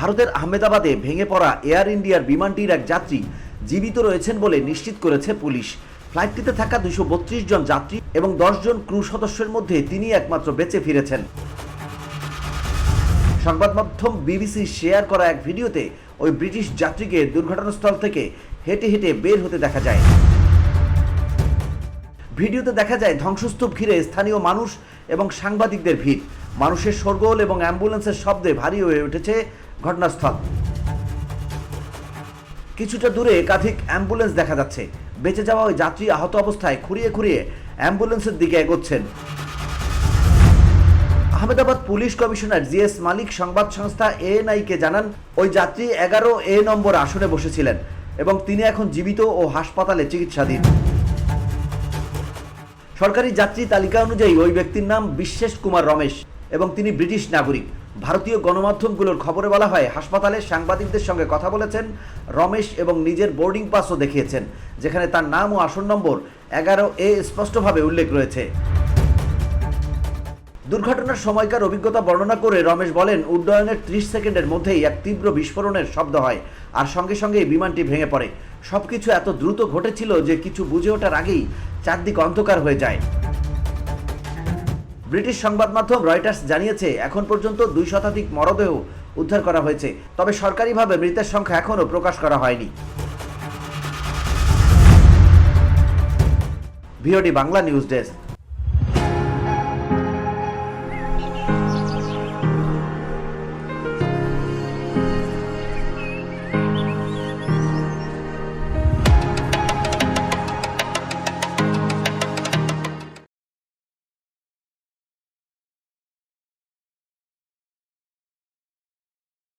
ভারতের আহমেদাবাদে ভেঙে পড়া এয়ার ইন্ডিয়ার বিমানটির এক যাত্রী জীবিত রয়েছেন বলে নিশ্চিত করেছে পুলিশ। ফ্লাইটটিতে থাকা 232 জন যাত্রী এবং 10 জন ক্রু সদস্যের মধ্যে তিনি একমাত্র বেঁচে ফিরেছেন। সংবাদ মাধ্যম বিবিসি শেয়ার করা এক ভিডিওতে ওই ব্রিটিশ যাত্রীকে দুর্ঘটনাস্থল থেকে হেঁটে হেঁটে বের হতে দেখা যায়। ভিডিওতে দেখা যায় ধ্বংসস্তূপ ঘিরে স্থানীয় মানুষ এবং সাংবাদিকদের ভিড়। মানুষের শোরগোল এবং অ্যাম্বুলেন্সের শব্দে ভারী হয়ে উঠেছে ঘটনাস্থল। কিছুটা দূরে একাধিক অ্যাম্বুলেন্স দেখা যাচ্ছে। বেঁচে যাওয়া ওই যাত্রী আহত অবস্থায় খুঁড়িয়ে খুঁড়িয়ে অ্যাম্বুলেন্সের দিকে এগোচ্ছেন। আহমেদাবাদ পুলিশ কমিশনার জিএস মালিক সংবাদ সংস্থা এএনআই-কে জানান, ওই যাত্রী 11A নম্বর আসনে বসেছিলেন এবং তিনি এখন জীবিত ও হাসপাতালে চিকিৎসাধীন। সরকারি যাত্রী তালিকা অনুযায়ী ওই ব্যক্তির নাম বিশ্বেশ কুমার রমেশ এবং তিনি ব্রিটিশ নাগরিক। ভারতীয় গণমাধ্যমগুলোর খবরে বলা হয়, হাসপাতালে সাংবাদিকদের সঙ্গে কথা বলেছেন রমেশ এবং নিজের বোর্ডিং পাসও দেখিয়েছেন, যেখানে তার নাম ও আসন নম্বর 11A স্পষ্টভাবে উল্লেখ রয়েছে। দুর্ঘটনার সময়কার অভিজ্ঞতা বর্ণনা করে রমেশ বলেন, উড্ডয়নের 30 সেকেন্ডের মধ্যেই এক তীব্র বিস্ফোরণের শব্দ হয় আর সঙ্গে সঙ্গেই বিমানটি ভেঙে পড়ে। সবকিছু এত দ্রুত ঘটেছিল যে কিছু বুঝে ওঠার আগেই চারদিক অন্ধকার হয়ে যায়। ব্রিটিশ সংবাদ মাধ্যম রয়টার্স জানিয়েছে, এখন পর্যন্ত 2 শতাধিক মরদেহ উদ্ধার করা হয়েছে, তবে সরকারিভাবে মৃতের সংখ্যা এখনও প্রকাশ করা হয়নি। VOD Bangla news desk.